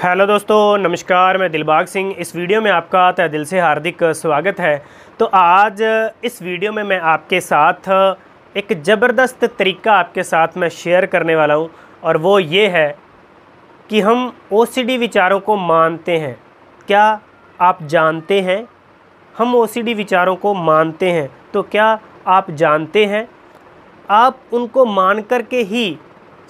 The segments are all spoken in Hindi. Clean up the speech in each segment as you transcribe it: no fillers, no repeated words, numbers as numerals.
हेलो दोस्तों, नमस्कार। मैं दिलबाग सिंह। इस वीडियो में आपका तहे दिल से हार्दिक स्वागत है। तो आज इस वीडियो में मैं आपके साथ एक ज़बरदस्त तरीका आपके साथ मैं शेयर करने वाला हूं, और वो ये है कि हम ओसीडी विचारों को मानते हैं। क्या आप जानते हैं हम ओसीडी विचारों को मानते हैं? तो क्या आप जानते हैं आप उनको मान कर के ही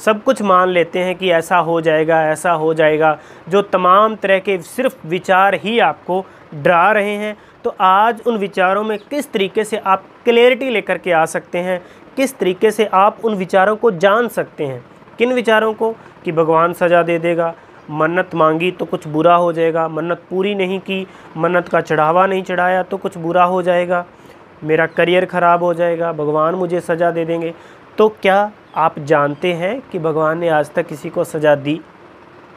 सब कुछ मान लेते हैं कि ऐसा हो जाएगा, ऐसा हो जाएगा, जो तमाम तरह के सिर्फ विचार ही आपको डरा रहे हैं। तो आज उन विचारों में किस तरीके से आप क्लैरिटी लेकर के आ सकते हैं, किस तरीके से आप उन विचारों को जान सकते हैं। किन विचारों को? कि भगवान सज़ा दे देगा, मन्नत मांगी तो कुछ बुरा हो जाएगा, मन्नत पूरी नहीं की, मन्नत का चढ़ावा नहीं चढ़ाया तो कुछ बुरा हो जाएगा, मेरा करियर ख़राब हो जाएगा, भगवान मुझे सज़ा दे देंगे। तो क्या आप जानते हैं कि भगवान ने आज तक किसी को सज़ा दी?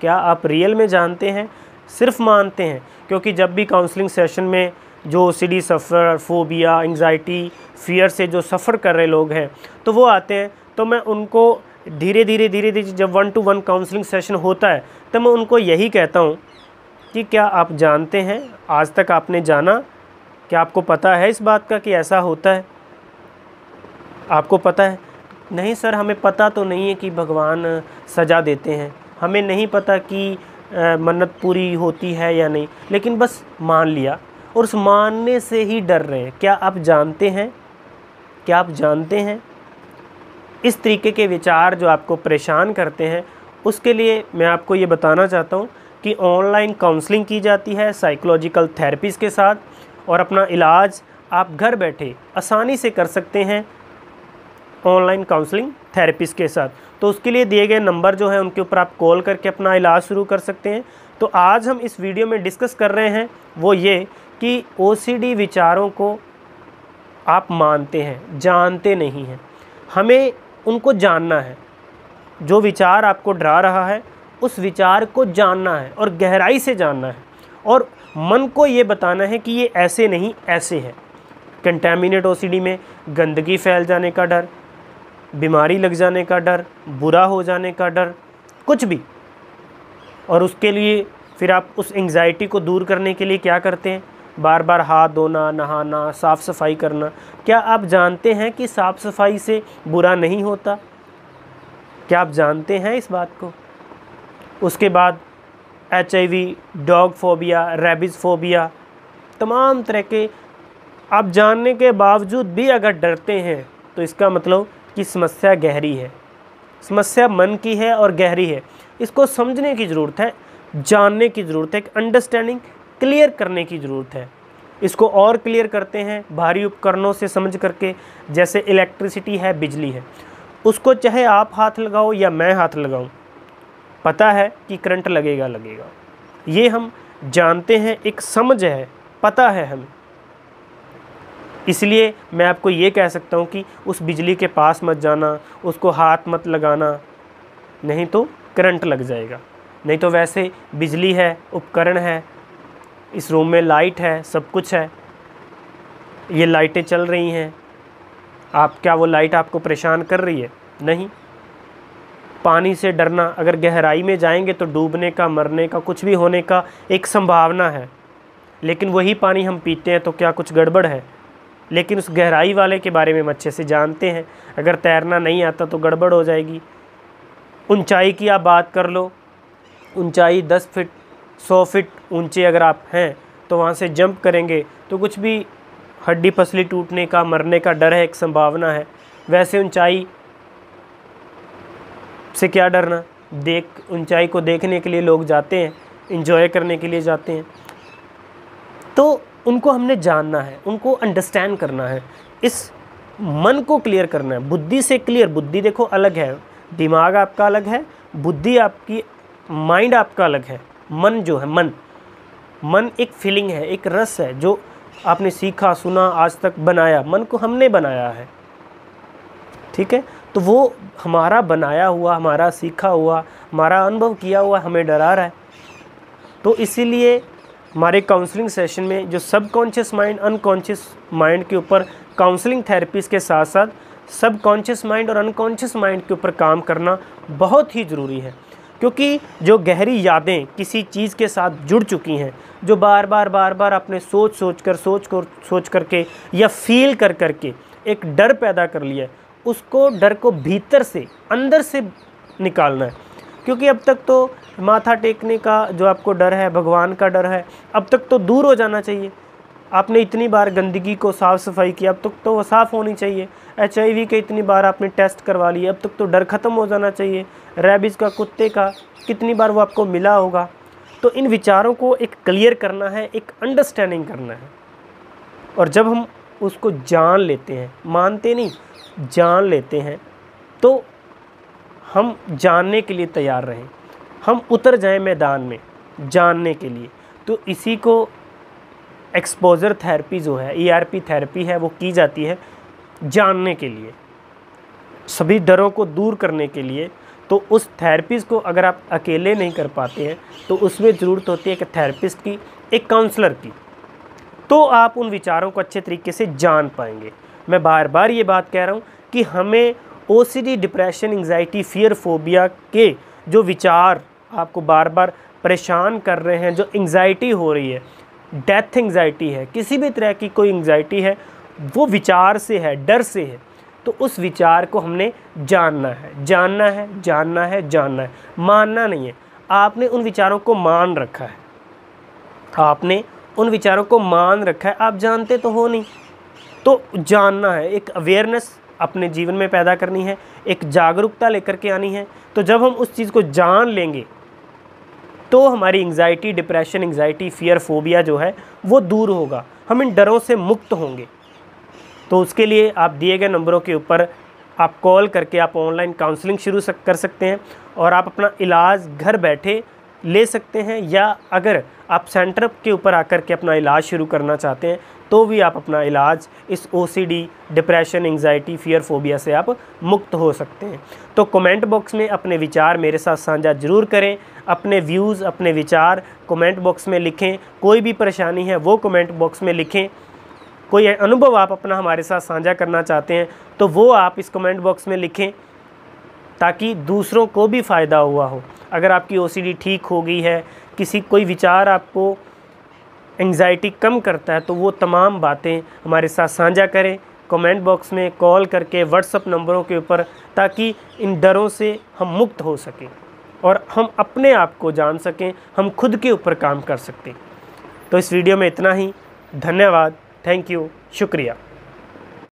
क्या आप रियल में जानते हैं? सिर्फ मानते हैं? क्योंकि जब भी काउंसलिंग सेशन में जो ओसीडी सफ़र, फोबिया, एंग्जाइटी, फियर से जो सफ़र कर रहे लोग हैं, तो वो आते हैं, तो मैं उनको धीरे धीरे जब 1-to-1 काउंसलिंग सेशन होता है, तो मैं उनको यही कहता हूँ कि क्या आप जानते हैं? आज तक आपने जाना? क्या आपको पता है इस बात का कि ऐसा होता है? आपको पता है? नहीं सर, हमें पता तो नहीं है कि भगवान सज़ा देते हैं, हमें नहीं पता कि मन्नत पूरी होती है या नहीं, लेकिन बस मान लिया और उस मानने से ही डर रहे हैं। क्या आप जानते हैं? क्या आप जानते हैं? इस तरीके के विचार जो आपको परेशान करते हैं, उसके लिए मैं आपको ये बताना चाहता हूँ कि ऑनलाइन काउंसलिंग की जाती है साइकोलॉजिकल थेरेपिस्ट के साथ, और अपना इलाज आप घर बैठे आसानी से कर सकते हैं ऑनलाइन काउंसलिंग थेरेपिस्ट के साथ। तो उसके लिए दिए गए नंबर जो है उनके ऊपर आप कॉल करके अपना इलाज शुरू कर सकते हैं। तो आज हम इस वीडियो में डिस्कस कर रहे हैं वो ये कि ओसीडी विचारों को आप मानते हैं, जानते नहीं हैं। हमें उनको जानना है। जो विचार आपको डरा रहा है उस विचार को जानना है और गहराई से जानना है, और मन को ये बताना है कि ये ऐसे नहीं ऐसे है। कंटैमिनेट ओसीडी में गंदगी फैल जाने का डर, बीमारी लग जाने का डर, बुरा हो जाने का डर, कुछ भी। और उसके लिए फिर आप उस एंग्जाइटी को दूर करने के लिए क्या करते हैं? बार बार हाथ धोना, नहाना, साफ़ सफाई करना। क्या आप जानते हैं कि साफ़ सफाई से बुरा नहीं होता? क्या आप जानते हैं इस बात को? उसके बाद HIV, dog phobia, rabies phobia, तमाम तरह के आप जानने के बावजूद भी अगर डरते हैं, तो इसका मतलब कि समस्या गहरी है। समस्या मन की है और गहरी है। इसको समझने की ज़रूरत है, जानने की ज़रूरत है, एक अंडरस्टैंडिंग क्लियर करने की ज़रूरत है। इसको और क्लियर करते हैं भारी उपकरणों से समझ करके, जैसे इलेक्ट्रिसिटी है, बिजली है, उसको चाहे आप हाथ लगाओ या मैं हाथ लगाऊं, पता है कि करंट लगेगा। ये हम जानते हैं, एक समझ है, पता है हमें। इसलिए मैं आपको ये कह सकता हूँ कि उस बिजली के पास मत जाना, उसको हाथ मत लगाना, नहीं तो करंट लग जाएगा। नहीं तो वैसे बिजली है, उपकरण है, इस रूम में लाइट है, सब कुछ है, ये लाइटें चल रही हैं। क्या वो लाइट आपको परेशान कर रही है? नहीं। पानी से डरना, अगर गहराई में जाएंगे तो डूबने का, मरने का, कुछ भी होने का एक संभावना है, लेकिन वही पानी हम पीते हैं, तो क्या कुछ गड़बड़ है? लेकिन उस गहराई वाले के बारे में हम अच्छे से जानते हैं। अगर तैरना नहीं आता तो गड़बड़ हो जाएगी। ऊंचाई की आप बात कर लो, ऊंचाई 10 फीट 100 फीट ऊंचे अगर आप हैं, तो वहाँ से जंप करेंगे तो कुछ भी हड्डी पसली टूटने का, मरने का डर है, एक संभावना है। वैसे ऊंचाई से क्या डरना? ऊंचाई को देखने के लिए लोग जाते हैं, इंजॉय करने के लिए जाते हैं। तो उनको हमने जानना है, उनको अंडरस्टैंड करना है, इस मन को क्लियर करना है, बुद्धि से क्लियर। बुद्धि देखो अलग है, दिमाग आपका अलग है, बुद्धि आपकी, माइंड आपका अलग है। मन जो है, मन एक फीलिंग है, एक रस है, जो आपने सीखा, सुना, आज तक बनाया। मन को हमने बनाया है, ठीक है? तो वो हमारा बनाया हुआ, हमारा सीखा हुआ, हमारा अनुभव किया हुआ हमें डरा रहा है। तो इसीलिए हमारे काउंसलिंग सेशन में जो सबकॉन्शियस माइंड, अनकॉन्शियस माइंड के ऊपर काउंसलिंग थेरेपीज़ के साथ साथ सबकॉन्शियस माइंड और अनकॉन्शियस माइंड के ऊपर काम करना बहुत ही ज़रूरी है। क्योंकि जो गहरी यादें किसी चीज़ के साथ जुड़ चुकी हैं, जो बार बार आपने सोच करके या फील कर करके एक डर पैदा कर लिया है, उसको डर को भीतर से अंदर से निकालना है। क्योंकि अब तक तो माथा टेकने का जो आपको डर है, भगवान का डर है, अब तक तो दूर हो जाना चाहिए। आपने इतनी बार गंदगी को साफ़ सफाई किया, अब तक तो वो साफ़ होनी चाहिए। HIV के इतनी बार आपने टेस्ट करवा लिए, अब तक तो डर ख़त्म हो जाना चाहिए। रेबीज़ का, कुत्ते का, कितनी बार वो आपको मिला होगा। तो इन विचारों को एक क्लियर करना है, एक अंडरस्टैंडिंग करना है। और जब हम उसको जान लेते हैं, मानते नहीं, जान लेते हैं, तो हम जानने के लिए तैयार रहें, हम उतर जाएं मैदान में जानने के लिए। तो इसी को एक्सपोजर थेरेपी जो है, ERP थेरेपी है, वो की जाती है जानने के लिए, सभी डरों को दूर करने के लिए। तो उस थेरेपीज़ को अगर आप अकेले नहीं कर पाते हैं तो उसमें ज़रूरत होती है कि थेरेपिस्ट की, एक काउंसलर की, तो आप उन विचारों को अच्छे तरीके से जान पाएंगे। मैं बार बार ये बात कह रहा हूँ कि हमें OCD, depression, anxiety, fear, phobia के जो विचार आपको बार बार परेशान कर रहे हैं, जो एंग्जाइटी हो रही है, डेथ एंग्जाइटी है, किसी भी तरह की कोई एंग्जाइटी है, वो विचार से है, डर से है। तो उस विचार को हमने जानना है, जानना है, जानना है, जानना है, मानना नहीं है। आपने उन विचारों को मान रखा है, आपने उन विचारों को मान रखा है, आप जानते तो हो नहीं। तो जानना है, एक अवेयरनेस अपने जीवन में पैदा करनी है, एक जागरूकता लेकर के आनी है। तो जब हम उस चीज़ को जान लेंगे तो हमारी anxiety, depression, anxiety, fear, phobia जो है वो दूर होगा, हम इन डरों से मुक्त होंगे। तो उसके लिए आप दिए गए नंबरों के ऊपर आप कॉल करके आप ऑनलाइन काउंसलिंग शुरू कर सकते हैं और आप अपना इलाज घर बैठे ले सकते हैं, या अगर आप सेंटर के ऊपर आकर के अपना इलाज शुरू करना चाहते हैं तो भी आप अपना इलाज इस OCD, depression, anxiety, fear, phobia से आप मुक्त हो सकते हैं। तो कमेंट बॉक्स में अपने विचार मेरे साथ साझा ज़रूर करें, अपने व्यूज़, अपने विचार कमेंट बॉक्स में लिखें। कोई भी परेशानी है वो कमेंट बॉक्स में लिखें। कोई अनुभव आप अपना हमारे साथ साझा करना चाहते हैं तो वो आप इस कमेंट बॉक्स में लिखें, ताकि दूसरों को भी फ़ायदा हुआ हो। अगर आपकी OCD ठीक हो गई है, कोई विचार आपको एंग्जाइटी कम करता है, तो वो तमाम बातें हमारे साथ साझा करें कमेंट बॉक्स में, कॉल करके, व्हाट्सएप नंबरों के ऊपर, ताकि इन डरों से हम मुक्त हो सकें और हम अपने आप को जान सकें, हम खुद के ऊपर काम कर सकते। तो इस वीडियो में इतना ही। धन्यवाद, थैंक यू, शुक्रिया।